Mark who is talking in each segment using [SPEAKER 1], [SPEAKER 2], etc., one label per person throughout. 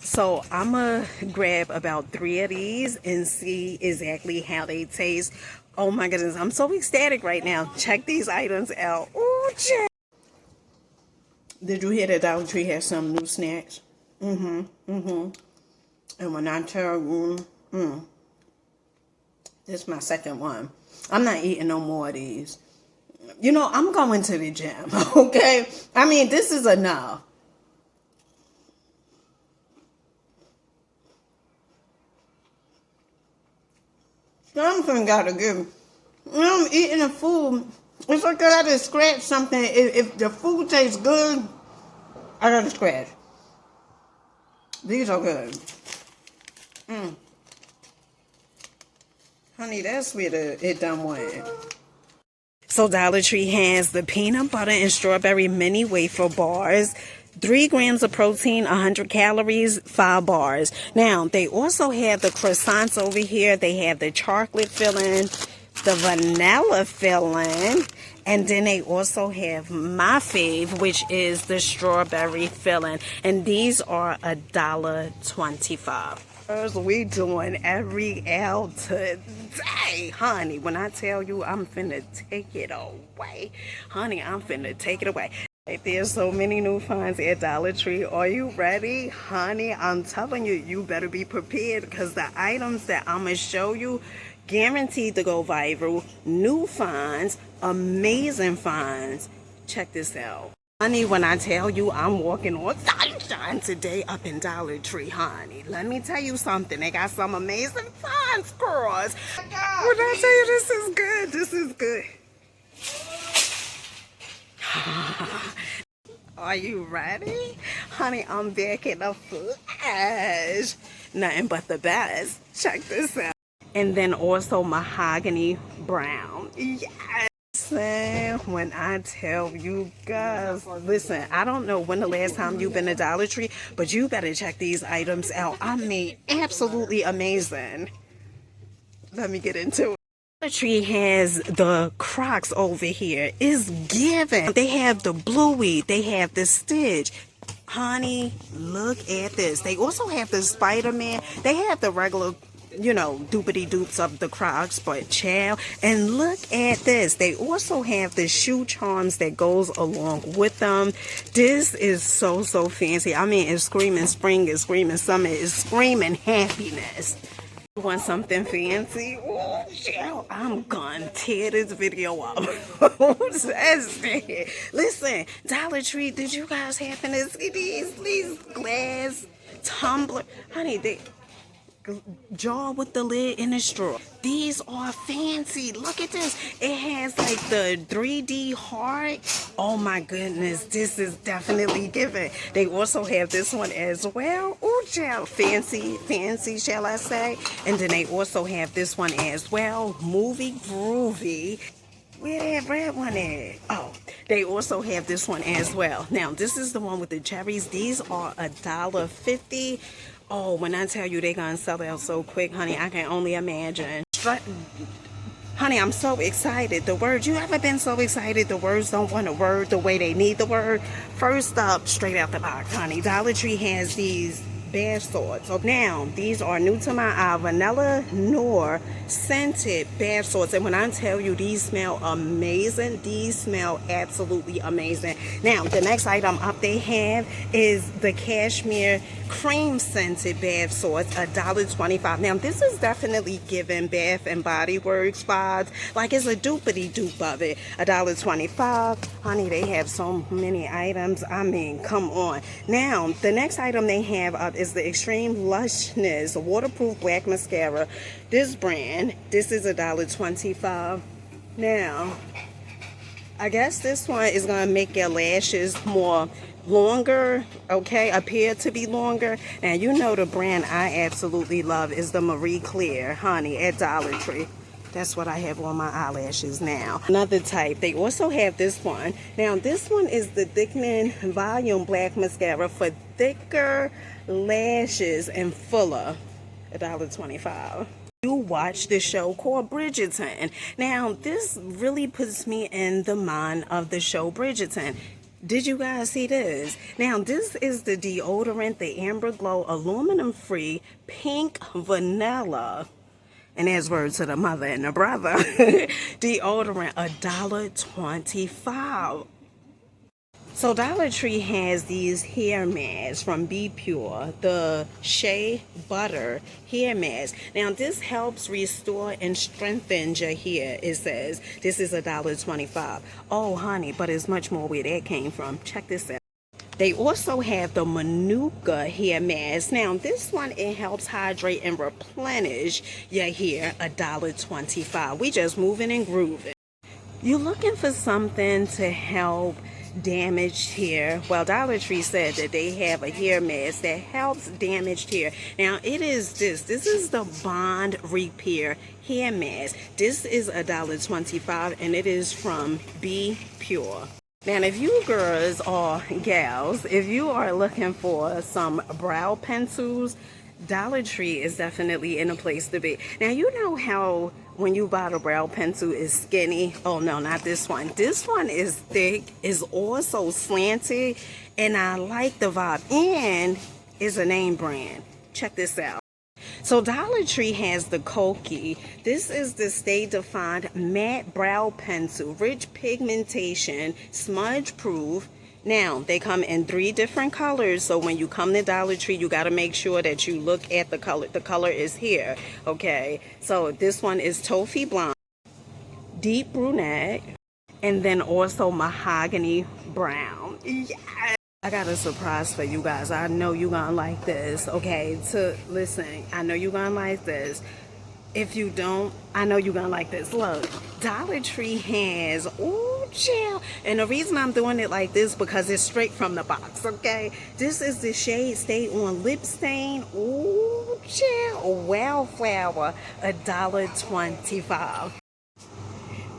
[SPEAKER 1] So I'm gonna grab about 3 of these and see exactly how they taste. Oh my goodness, I'm so ecstatic right now. Check these items out. Ooh, check. Did you hear that Dollar Tree has some new snacks? And when I tell you, this is my second one. I'm not eating no more of these. You know, I'm going to the gym, okay? I mean, this is enough. Something gotta give. I'm eating the food. It's like I gotta scratch something. If the food tastes good, I gotta scratch. These are good. Honey, that's where it done went. So Dollar Tree has the peanut butter and strawberry mini wafer bars. 3 grams of protein, 100 calories, 5 bars. Now, they also have the croissants over here. They have the chocolate filling, the vanilla filling, and then they also have my fave, which is the strawberry filling. And these are $1.25. We doing every L today, honey. When I tell you I'm finna take it away, honey, I'm finna take it away. There's so many new finds at Dollar Tree. Are you ready? Honey, I'm telling you, you better be prepared because the items that I'm going to show you guaranteed to go viral. New finds, amazing finds. Check this out. Honey, when I tell you I'm walking on sunshine today up in Dollar Tree, honey, let me tell you something. They got some amazing finds, girls. When I tell you this is good, this is good. Are you ready? Honey, I'm back in the flesh. Nothing but the best. Check this out. And then also mahogany brown. Yes. When I tell you guys, listen, I don't know when the last time you've been to Dollar Tree, but you better check these items out. I mean, absolutely amazing. Let me get into it. Dollar Tree has the Crocs over here. It's given. They have the Bluey. They have the Stitch. Honey, look at this. They also have the Spider-Man. They have the regular, you know, doopity dupes of the Crocs, but child. And look at this. They also have the shoe charms that goes along with them. This is so fancy. I mean, it's screaming spring, it's screaming summer, it's screaming happiness. Want something fancy? Oh, child, I'm gonna tear this video up. Who says that? Listen, Dollar Tree, did you guys happen to see these glass tumbler? Honey, they jar with the lid and the straw. These are fancy. Look at this. It has like the 3D heart. Oh my goodness, this is definitely given. They also have this one as well. Oh, child, fancy, shall I say? And then they also have this one as well. Movie groovy. Where that red one at? Oh, they also have this one as well. Now, this is the one with the cherries. These are $1.50. Oh, when I tell you they're going to sell out so quick, honey, I can only imagine. Honey, I'm so excited. The words, you ever been so excited the words don't want a word the way they need the word? First up, straight out the box, honey, Dollar Tree has these bath salts. So now, these are new to my eye, vanilla noir scented bath salts. And when I tell you these smell amazing, these smell absolutely amazing. Now, the next item up they have is the cashmere cream scented bath salts, $1.25. Now, this is definitely giving Bath and Body Works vibes. Like it's a doopity dupe of it. $1.25. Honey, they have so many items. I mean, come on. Now, the next item they have up is the Extreme Lushness waterproof black mascara. This brand, this is $1.25. Now, I guess this one is going to make your lashes more longer, okay, appear to be longer. And you know the brand I absolutely love is the Marie Claire, honey, at Dollar Tree. That's what I have on my eyelashes now. Another type, they also have this one. Now, this one is the Thickening Volume Black Mascara for thicker lashes and fuller, $1.25. You watch the show called Bridgerton. Now, this really puts me in the mind of the show Bridgerton. Did you guys see this? Now, this is the deodorant, the Amber Glow aluminum free pink vanilla. And as word to the mother and the brother, deodorant $1.25. So Dollar Tree has these hair masks from Be Pure, the Shea Butter hair mask. Now this helps restore and strengthen your hair. It says this is $1.25. Oh honey, but it's much more where that came from. Check this out. They also have the Manuka hair mask. Now this one, it helps hydrate and replenish your hair. $1.25. We just moving and grooving. You looking for something to help damaged hair? Well, Dollar Tree said that they have a hair mask that helps damaged hair. Now it is this is the Bond Repair hair mask. This is $1.25 and it is from Be Pure. Now if you girls or gals, if you are looking for some brow pencils, Dollar Tree is definitely in a place to be. Now you know how when you buy the brow pencil is skinny. Oh no, not this one. This one is thick, is also slanted, and I like the vibe, and is a name brand. Check this out. So Dollar Tree has the Koki. This is the Stay Defined matte brow pencil, rich pigmentation, smudge proof. Now, they come in 3 different colors, so when you come to Dollar Tree, you got to make sure that you look at the color. The color is here, okay? So this one is Toffee Blonde, Deep Brunette, and then also Mahogany Brown. Yes! I got a surprise for you guys. I know you're going to like this, okay? Listen, I know you're going to like this. If you don't, I know you're gonna like this. Look, Dollar Tree has, ooh, chill. And the reason I'm doing it like this because it's straight from the box, okay? This is the shade Stay On Lip Stain. Ooh, chill. Wildflower, $1.25.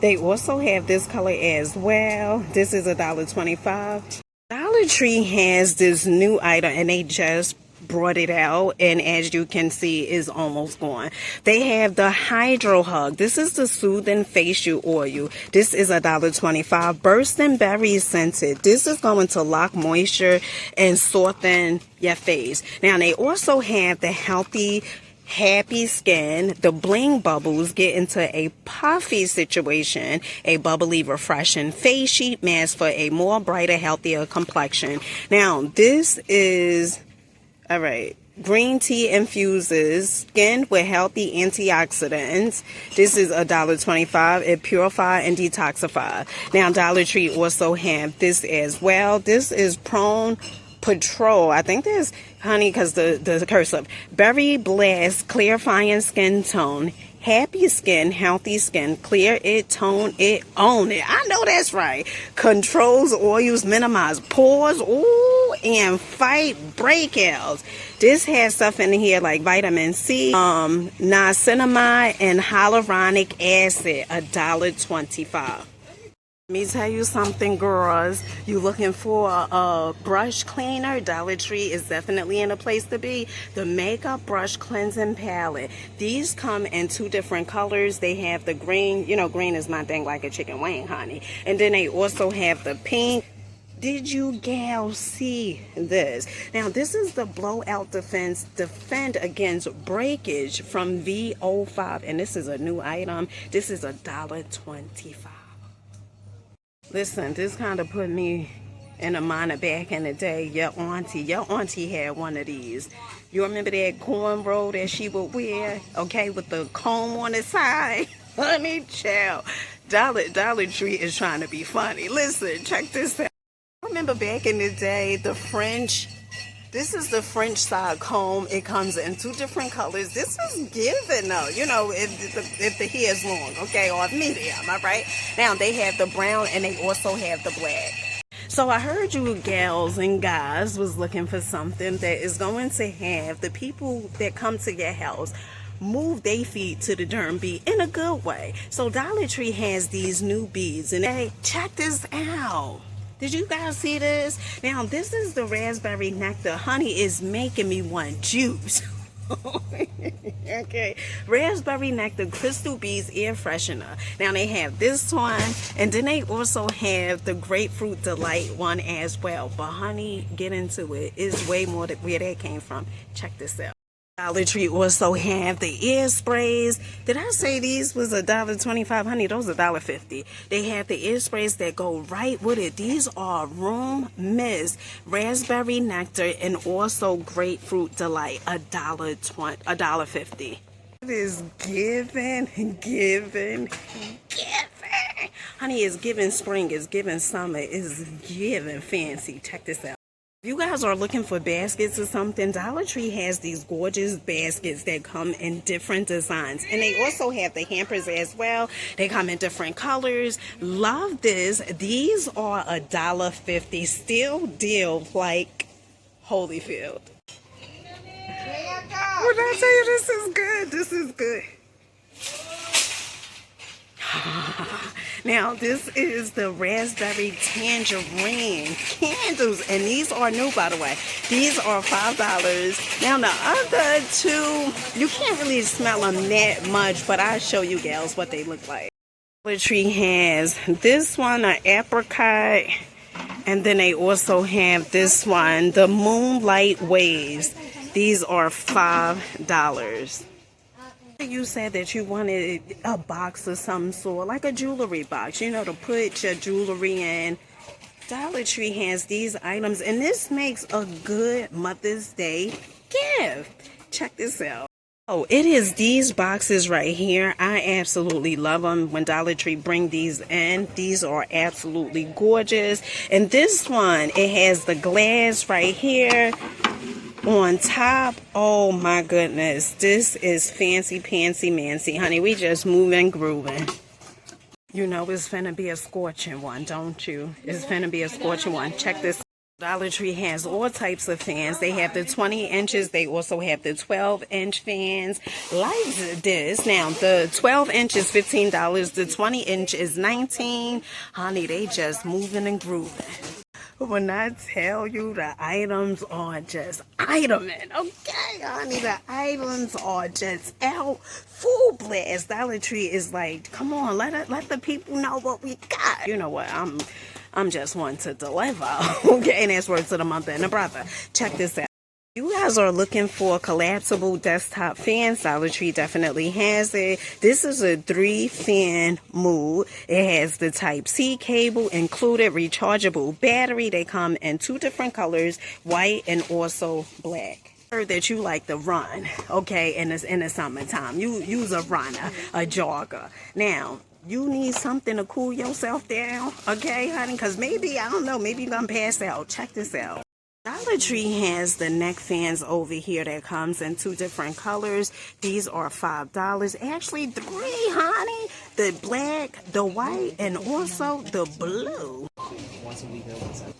[SPEAKER 1] They also have this color as well. This is $1.25. Dollar Tree has this new item and they just brought it out, and as you can see, is almost gone. They have the Hydro Hug. This is the soothing facial oil. This is $1.25. Bursting berry scented. This is going to lock moisture and soften your face. Now they also have the healthy happy skin, the bling bubbles get into a puffy situation, a bubbly refreshing face sheet mask for a more brighter, healthier complexion. Now this is all right. Green tea infuses skin with healthy antioxidants. This is $1.25. It purifies and detoxifies. Now, Dollar Tree also have this as well. This is Prone Patrol. I think there's, honey, because the cursive. Berry Blast Clarifying Skin Tone. Happy skin, healthy skin, clear it, tone it, own it. I know that's right. Controls oils, minimize pores, ooh, and fight breakouts. This has stuff in here like vitamin C, niacinamide, and hyaluronic acid. $1.25. Let me tell you something, girls. You looking for a brush cleaner? Dollar Tree is definitely in a place to be. The Makeup Brush Cleansing Palette. These come in 2 different colors. They have the green. You know, green is my thing, like a chicken wing, honey. And then they also have the pink. Did you gals see this? Now, this is the Blowout Defense Defend Against Breakage from V05. And this is a new item. This is $1.25. Listen, this kind of put me in the mind of back in the day. Your auntie had one of these. You remember that cornrow that she would wear, okay, with the comb on the side? Honey, child. Dollar Tree is trying to be funny. Listen, check this out. I remember back in the day, this is the French side comb. It comes in 2 different colors. This is giving though, you know, if the hair is long, okay, or medium, all right? Now, they have the brown and they also have the black. So I heard you gals and guys was looking for something that is going to have the people that come to your house move their feet to the darn beat in a good way. So Dollar Tree has these new beads, and hey, check this out. Did you guys see this? Now, this is the raspberry nectar. Honey, is making me want juice. Okay, raspberry nectar crystal beads air freshener. Now they have this one, and then they also have the grapefruit delight one as well. But honey, get into it. It's way more than where that came from. Check this out. Dollar Tree also have the ear sprays. Did I say these was $1.25? Honey, those $1.50. They have the ear sprays that go right with it. These are room mist, raspberry nectar, and also grapefruit delight. $1.50. It is giving. Honey, it's giving spring, it's giving summer, it's giving fancy. Check this out. If you guys are looking for baskets or something, Dollar Tree has these gorgeous baskets that come in different designs. And they also have the hampers as well. They come in different colors. Love this. These are $1.50. Still deal like Holyfield. When I tell you this is good, this is good. Now this is the raspberry tangerine candles, and these are new, by the way. These are $5. Now the other two, you can't really smell them that much, but I'll show you gals what they look like. Dollar Tree has this one, an apricot, and then they also have this one, the moonlight waves. These are $5. You said that you wanted a box of some sort, like a jewelry box, you know, to put your jewelry in. Dollar Tree has these items, and this makes a good Mother's Day gift. Check this out. Oh, it is these boxes right here. I absolutely love them when Dollar Tree bring these in. These are absolutely gorgeous. And this one, it has the glass right here on top. Oh my goodness, this is fancy pantsy mancy, honey. We just moving, grooving. You know it's finna be a scorching one, don't you? It's finna be a scorching one. Check this. Dollar Tree has all types of fans. They have the 20 inches. They also have the 12-inch fans like this. Now, the 12 inch is $15. The 20 inch is $19. Honey, they just moving and grooving. When I tell you the items are just iteming, okay, honey, the items are just out full blast. Dollar Tree is like, come on, let the people know what we got. You know what? I'm just one to deliver, okay? And that's words to the mother and the brother. Check this out. You guys are looking for collapsible desktop fans. Dollar Tree definitely has it. This is a 3-fan mood. It has the type C cable included, rechargeable battery. They come in 2 different colors, white and also black. That you like to run, okay, in the summertime. You use a runner, a jogger. Now, you need something to cool yourself down, okay, honey? Because maybe, I don't know, maybe you're going to pass out. Check this out. Dollar Tree has the neck fans over here that comes in 2 different colors. These are $5. Actually, 3, honey. The black, the white, and also the blue. Once a week or once a...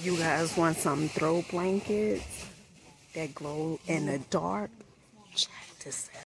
[SPEAKER 1] You guys want some throw blankets that glow in the dark? Check this out.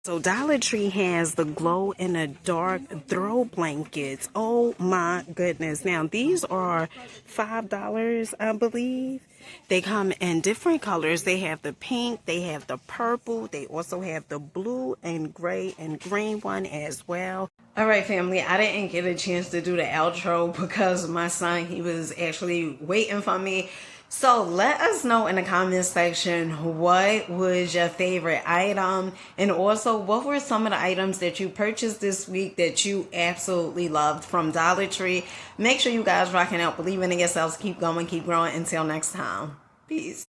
[SPEAKER 1] So Dollar Tree has the glow in the dark throw blankets. Oh my goodness. Now these are $5, I believe. They come in different colors. They have the pink, they have the purple, they also have the blue and gray and green one as well. All right, family, I didn't get a chance to do the outro because my son, he was actually waiting for me. So let us know in the comment section what was your favorite item, and also what were some of the items that you purchased this week that you absolutely loved from Dollar Tree. Make sure you guys rocking out, believing in yourselves, keep going, keep growing. Until next time, peace.